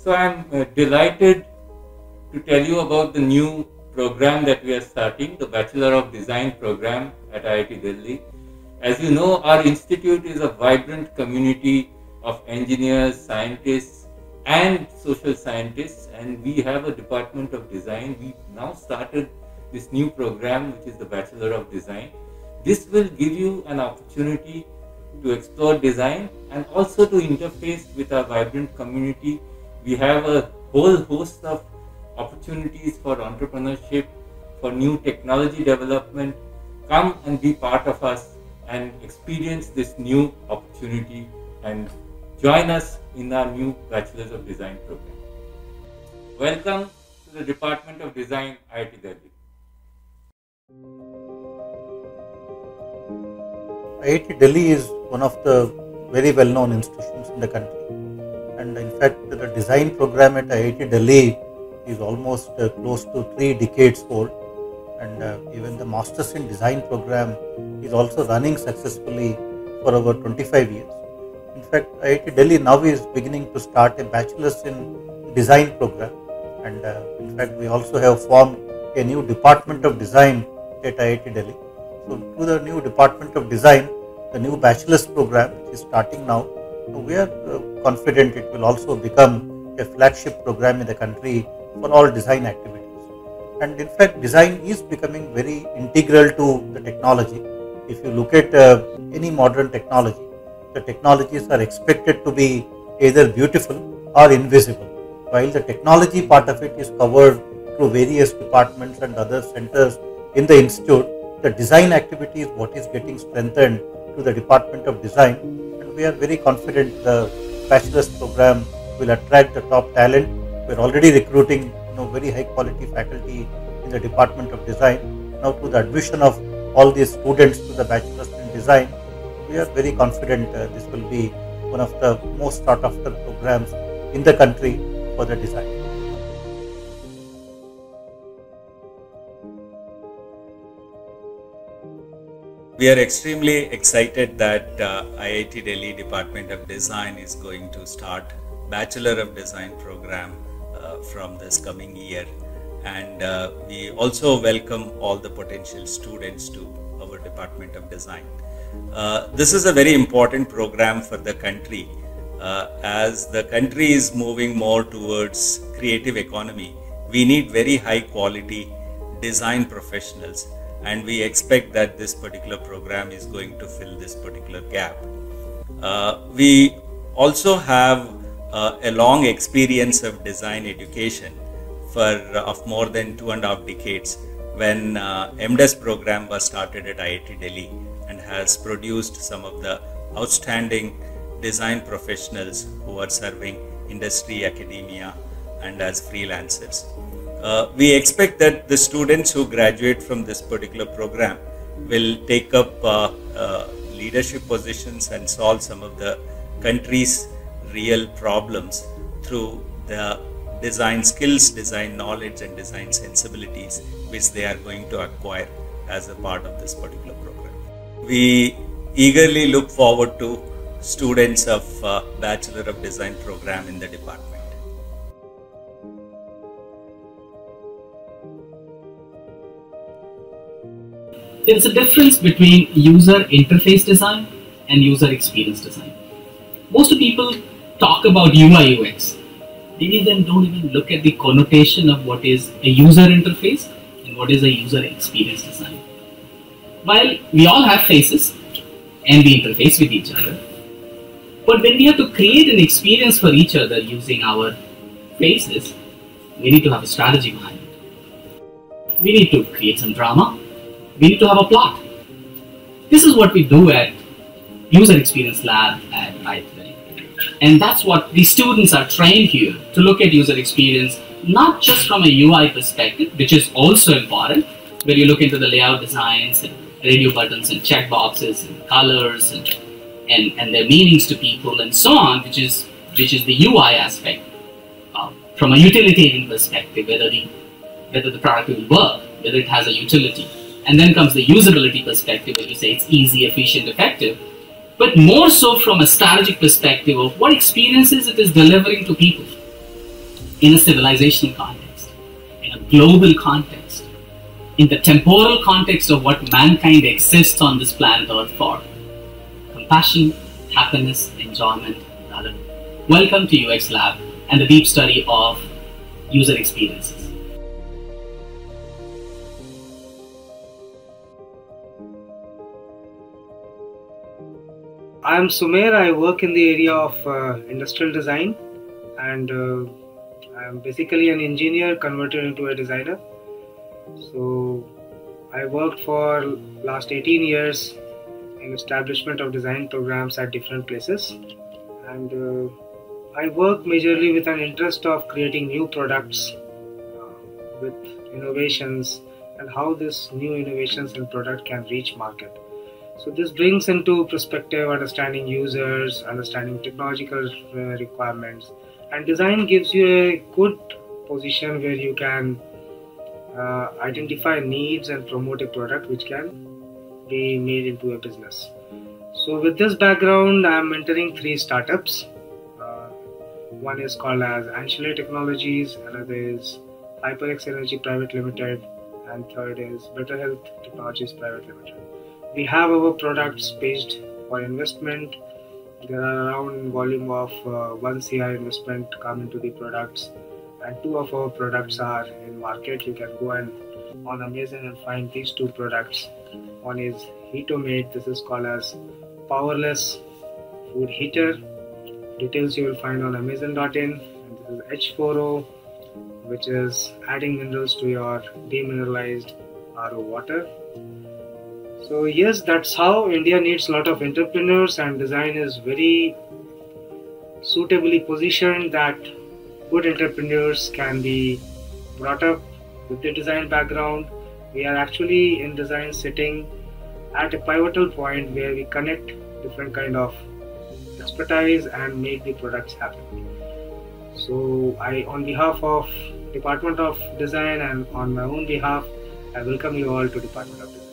So I'm delighted to tell you about the new program that we are starting, the Bachelor of Design program at IIT Delhi. As you know, our institute is a vibrant community of engineers, scientists and social scientists, and we have a department of design. We now started this new program, which is the Bachelor of Design. This will give you an opportunity to explore design and also to interface with our vibrant community. We have a whole host of opportunities for entrepreneurship, for new technology development. Come and be part of us and experience this new opportunity and join us in our new Bachelors of Design program. Welcome to the Department of Design, IIT Delhi. IIT Delhi is one of the very well-known institutions in the country. And in fact, the design program at IIT Delhi is almost close to 3 decades old, and even the Masters in Design program is also running successfully for over 25 years. In fact, IIT Delhi now is beginning to start a Bachelor's in Design program, and in fact, we also have formed a new Department of Design at IIT Delhi. So, through the new Department of Design, the new Bachelor's program, which is starting now, we are confident it will also become a flagship program in the country for all design activities. And in fact, design is becoming very integral to the technology. If you look at any modern technology, the technologies are expected to be either beautiful or invisible. While the technology part of it is covered through various departments and other centers in the institute, the design activity is what is getting strengthened to the Department of Design. We are very confident the bachelor's program will attract the top talent. We are already recruiting very high quality faculty in the Department of Design. Now to the admission of all these students to the Bachelor's in Design, we are very confident this will be one of the most sought after programs in the country for the design. We are extremely excited that IIT Delhi Department of Design is going to start Bachelor of Design program from this coming year, and we also welcome all the potential students to our Department of Design. This is a very important program for the country. As the country is moving more towards creative economy, we need very high quality design professionals. And we expect that this particular program is going to fill this particular gap. We also have a long experience of design education of more than 2.5 decades when MDes program was started at IIT Delhi and has produced some of the outstanding design professionals who are serving industry, academia and as freelancers. We expect that the students who graduate from this particular program will take up leadership positions and solve some of the country's real problems through the design skills, design knowledge and design sensibilities which they are going to acquire as a part of this particular program. We eagerly look forward to students of Bachelor of Design program in the department. There is a difference between user interface design and user experience design. Most people talk about UI UX. Many of them don't even look at the connotation of what is a user interface and what is a user experience design. While we all have faces and we interface with each other, but when we have to create an experience for each other using our faces, We need to have a strategy behind it. We need to create some drama. We need to have a plot. This is what we do at User Experience Lab at IIT Delhi. And that's what the students are trained here to look at user experience, not just from a UI perspective, which is also important, where you look into the layout designs and radio buttons and checkboxes and colors and their meanings to people and so on, which is the UI aspect. From a utilitarian perspective, whether the product will work, whether it has a utility. And then comes the usability perspective, where you say it's easy, efficient, effective. But more so from a strategic perspective of what experiences it is delivering to people in a civilizational context, in a global context, in the temporal context of what mankind exists on this planet Earth for. Compassion, happiness, enjoyment, brotherhood. Welcome to UX Lab and the deep study of user experiences. I am Sumer. I work in the area of industrial design, and I am basically an engineer converted into a designer. So I worked for last 18 years in establishment of design programs at different places, and I work majorly with an interest of creating new products with innovations and how this new innovations and product can reach market. So this brings into perspective understanding users, understanding technological requirements, and design gives you a good position where you can identify needs and promote a product which can be made into a business. So with this background, I am mentoring 3 startups. One is called as Ancillary Technologies, another is HyperX Energy Private Limited, and third is Better Health Technologies Private Limited. We have our products pitched for investment. There are around volume of 1 CR investment come into the products, and 2 of our products are in market. You can go and on Amazon and find these 2 products. One is Heatomate. This is called as powerless food heater. Details you will find on Amazon.in. And this is H4O, which is adding minerals to your demineralized RO water. So yes, that's how India needs a lot of entrepreneurs, and design is very suitably positioned that good entrepreneurs can be brought up with the design background. We are actually in design sitting at a pivotal point where we connect different kind of expertise and make the products happen. So I, on behalf of Department of Design and on my own behalf, I welcome you all to Department of Design.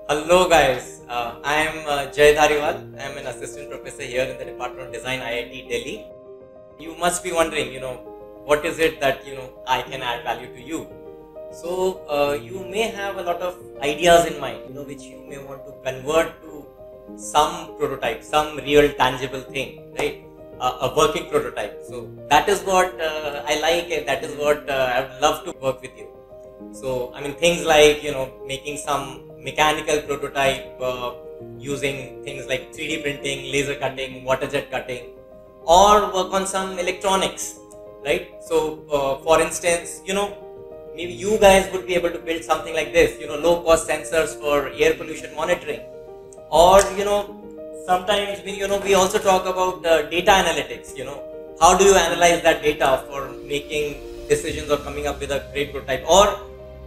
Hello guys, I am Jay Dhariwal. I am an assistant professor here in the Department of Design, IIT Delhi. You must be wondering, what is it that, I can add value to you? So, you may have a lot of ideas in mind, which you may want to convert to some prototype, some real tangible thing, right? A working prototype. So, that is what I like, and that is what I would love to work with you. So, I mean, things like, making some mechanical prototype using things like 3D printing, laser cutting, water jet cutting, or work on some electronics, right? So, for instance, maybe you guys would be able to build something like this, low cost sensors for air pollution monitoring, or, sometimes, we also talk about data analytics, how do you analyze that data for making decisions or coming up with a great prototype, or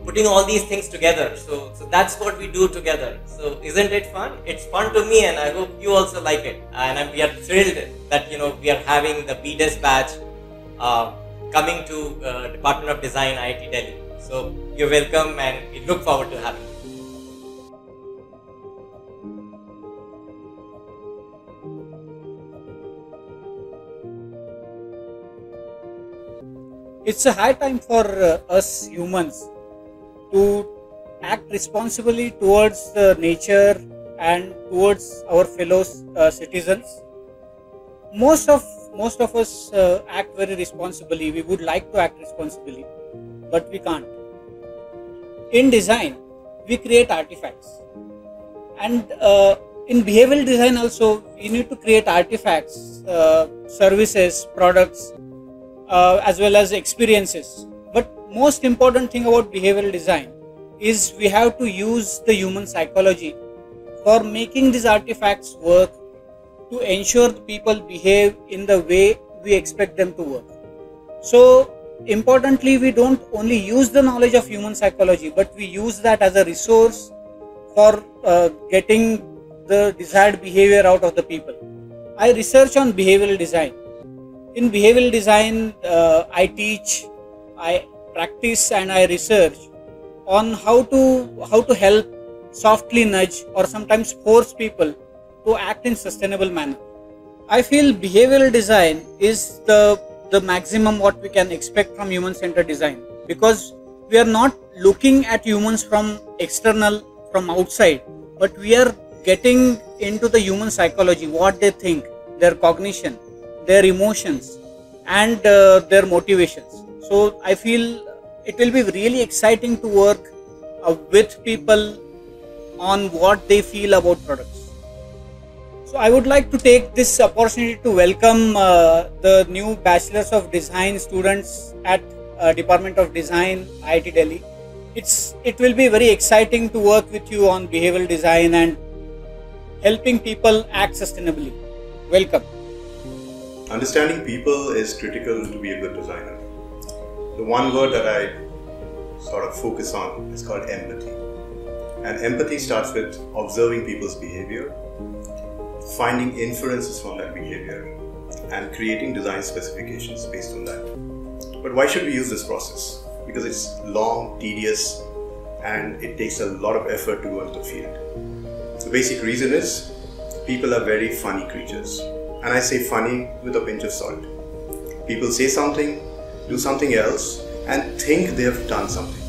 putting all these things together. So that's what we do together. So isn't it fun? It's fun to me, and I hope you also like it. And we are thrilled that we are having the BDES batch coming to Department of Design, IIT Delhi. So you're welcome, and we look forward to having you. It's a high time for us humans to act responsibly towards nature and towards our fellow citizens. Most of us act very responsibly. We would like to act responsibly, but we can't. In design, we create artifacts, and in behavioral design also, you need to create artifacts, services, products, as well as experiences. But most important thing about behavioral design is we have to use the human psychology for making these artifacts work, to ensure the people behave in the way we expect them to work. So importantly, we don't only use the knowledge of human psychology, but we use that as a resource for getting the desired behavior out of the people. I research on behavioral design. In behavioral design, I teach, I practice, and I research on how to help softly nudge or sometimes force people to act in sustainable manner. I feel behavioral design is the maximum what we can expect from human-centered design, because we are not looking at humans from external, from outside, but we are getting into the human psychology, what they think, their cognition, their emotions, and their motivations. So I feel it will be really exciting to work with people on what they feel about products. So I would like to take this opportunity to welcome the new Bachelors of Design students at Department of Design, IIT Delhi. It will be very exciting to work with you on behavioral design and helping people act sustainably. Welcome. Understanding people is critical to be a good designer. The one word that I sort of focus on is called empathy. And empathy starts with observing people's behavior, finding inferences from that behavior, and creating design specifications based on that. But why should we use this process? Because it's long, tedious, and it takes a lot of effort to go into the field. The basic reason is people are very funny creatures. And I say funny with a pinch of salt. People say something, do something else, and think they have done something.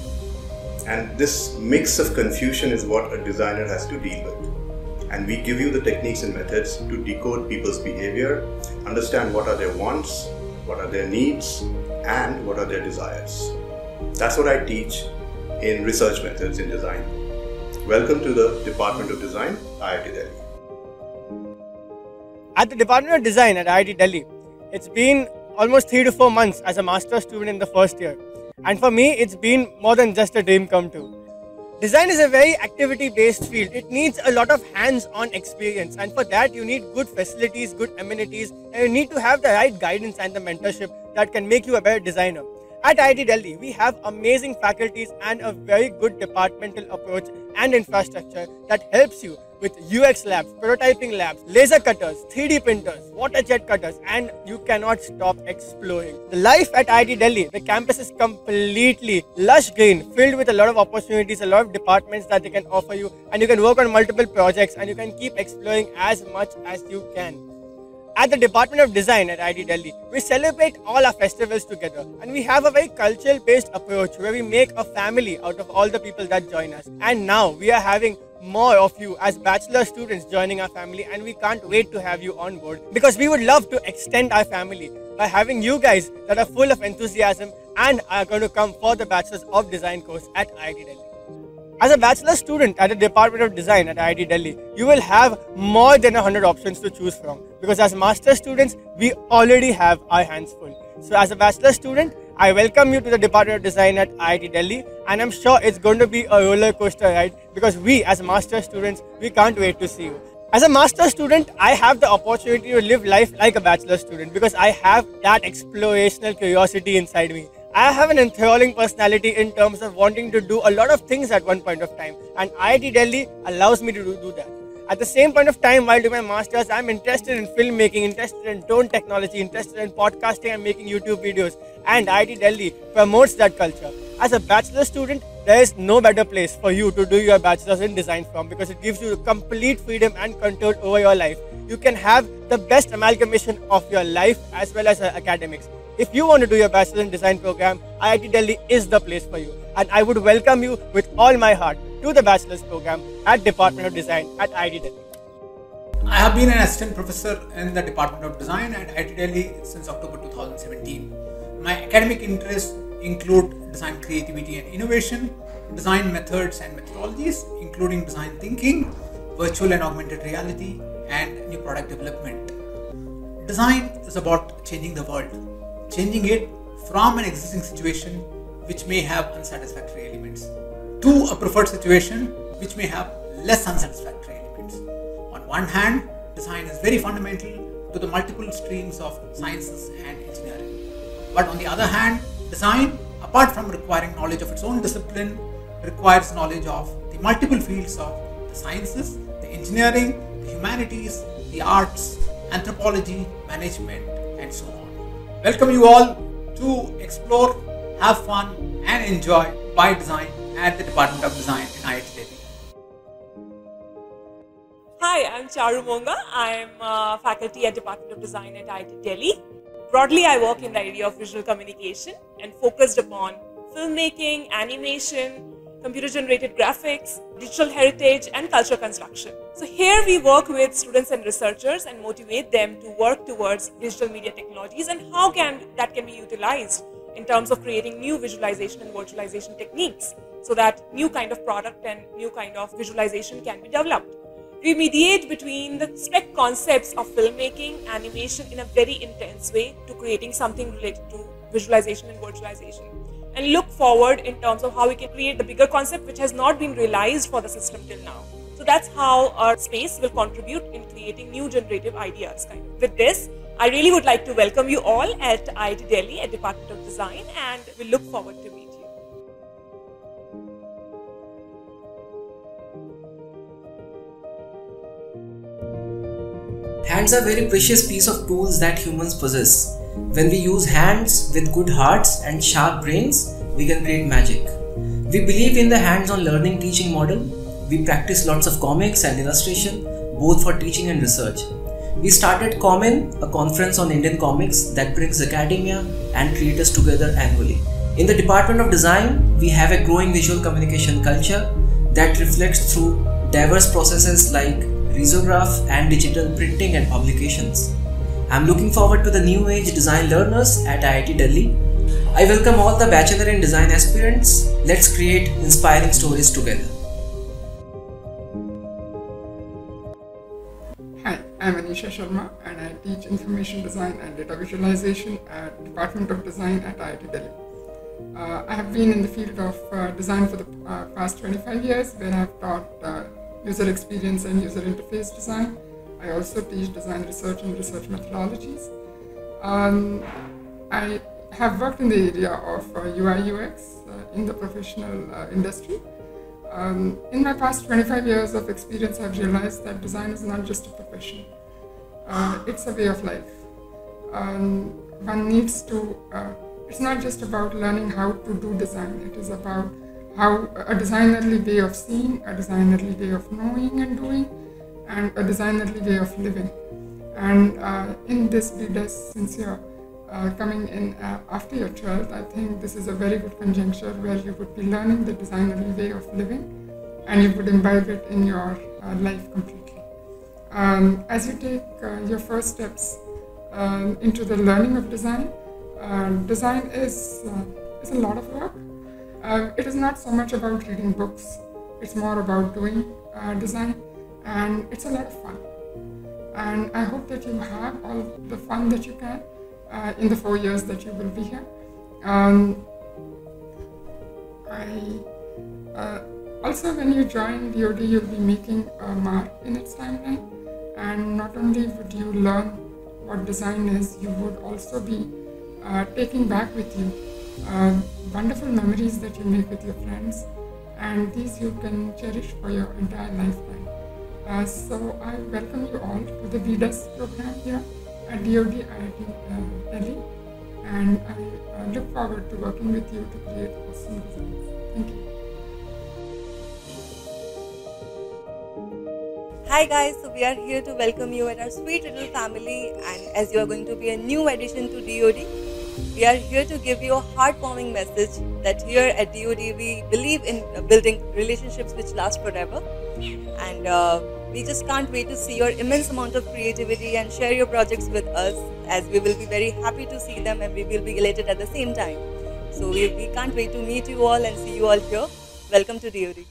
And this mix of confusion is what a designer has to deal with. And we give you the techniques and methods to decode people's behavior, understand what are their wants, what are their needs, and what are their desires. That's what I teach in research methods in design. Welcome to the Department of Design, IIT Delhi. At the Department of Design at IIT Delhi, it's been almost 3 to 4 months as a master's student in the first year. And for me, it's been more than just a dream come true. Design is a very activity-based field. It needs a lot of hands-on experience, and for that you need good facilities, good amenities, and you need to have the right guidance and the mentorship that can make you a better designer. At IIT Delhi, we have amazing faculties and a very good departmental approach and infrastructure that helps you with UX labs, prototyping labs, laser cutters, 3D printers, water jet cutters, and you cannot stop exploring. The life at IIT Delhi, the campus is completely lush green, filled with a lot of opportunities, a lot of departments that they can offer you, and you can work on multiple projects and you can keep exploring as much as you can. At the Department of Design at IIT Delhi, we celebrate all our festivals together, and we have a very cultural-based approach where we make a family out of all the people that join us. And now we are having more of you as bachelor students joining our family, and we can't wait to have you on board because we would love to extend our family by having you guys that are full of enthusiasm and are going to come for the Bachelor of Design course at IIT Delhi. As a bachelor student at the Department of Design at IIT Delhi, you will have more than 100 options to choose from, because as master students, we already have our hands full. So as a bachelor student, I welcome you to the Department of Design at IIT Delhi, and I'm sure it's going to be a roller coaster ride because we as master students, we can't wait to see you. As a master student, I have the opportunity to live life like a bachelor student because I have that explorational curiosity inside me. I have an enthralling personality in terms of wanting to do a lot of things at one point of time, and IIT Delhi allows me to do that. At the same point of time, while doing my masters, I'm interested in filmmaking, interested in drone technology, interested in podcasting and making YouTube videos, and IIT Delhi promotes that culture. As a bachelor student, there is no better place for you to do your bachelor's in design from, because it gives you complete freedom and control over your life. You can have the best amalgamation of your life as well as academics. If you want to do your Bachelor in Design program, IIT Delhi is the place for you. And I would welcome you with all my heart to the Bachelor's program at Department of Design at IIT Delhi. I have been an assistant professor in the Department of Design at IIT Delhi since October 2017. My academic interests include design creativity and innovation, design methods and methodologies, including design thinking, virtual and augmented reality, and new product development. Design is about changing the world, changing it from an existing situation which may have unsatisfactory elements to a preferred situation which may have less unsatisfactory elements. On one hand, design is very fundamental to the multiple streams of sciences and engineering. But on the other hand, design, apart from requiring knowledge of its own discipline, requires knowledge of the multiple fields of the sciences, the engineering, the humanities, the arts, anthropology, management, and so on. Welcome you all to explore, have fun, and enjoy by design at the Department of Design in IIT Delhi. Hi, I'm Charu Monga. I'm faculty at Department of Design at IIT Delhi. Broadly, I work in the area of visual communication and focused upon filmmaking, animation, computer-generated graphics, digital heritage, and culture construction. So here we work with students and researchers and motivate them to work towards digital media technologies and how that can be utilized in terms of creating new visualization and virtualization techniques so that new kind of product and new kind of visualization can be developed. We mediate between the spec concepts of filmmaking, animation in a very intense way to creating something related to visualization and virtualization, and look forward in terms of how we can create the bigger concept which has not been realized for the system till now. So that's how our space will contribute in creating new generative ideas. With this, I really would like to welcome you all at IIT Delhi at Department of Design, and we look forward to meet you. Hands are very precious piece of tools that humans possess. When we use hands with good hearts and sharp brains, we can create magic. We believe in the hands-on learning teaching model. We practice lots of comics and illustration, both for teaching and research. We started Common, a conference on Indian comics that brings academia and creators together annually. In the Department of Design, we have a growing visual communication culture that reflects through diverse processes like risograph and digital printing and publications. I'm looking forward to the new age design learners at IIT Delhi. I welcome all the Bachelor in Design aspirants. Let's create inspiring stories together. Hi, I'm Anisha Sharma and I teach Information Design and Data Visualization at Department of Design at IIT Delhi. I have been in the field of design for the past 25 years, where I have taught user experience and user interface design. I also teach design research and research methodologies. I have worked in the area of UI UX in the professional industry. In my past 25 years of experience, I've realized that design is not just a profession. It's a way of life. One needs to, it's not just about learning how to do design. It is about how a designerly way of seeing, a designerly way of knowing and doing, and a designerly way of living. And in this BDES, since you're coming in after your 12th, I think this is a very good conjuncture where you would be learning the designerly way of living and you would imbibe it in your life completely. As you take your first steps into the learning of design, design is a lot of work. It is not so much about reading books, it's more about doing design, and it's a lot of fun. And I hope that you have all the fun that you can in the 4 years that you will be here. Also, when you join DoD, you'll be making a mark in its timeline, and not only would you learn what design is, you would also be taking back with you wonderful memories that you make with your friends, and these you can cherish for your entire lifetime. So I welcome you all to the BDES program here at DoD IIT Delhi, and I look forward to working with you to create awesome designs. Thank you. Hi guys, so we are here to welcome you at our sweet little family, and as you are going to be a new addition to DoD, we are here to give you a heartwarming message that here at DoD we believe in building relationships which last forever, and we just can't wait to see your immense amount of creativity and share your projects with us, as we will be very happy to see them and we will be elated at the same time. So we can't wait to meet you all and see you all here. Welcome to DoD.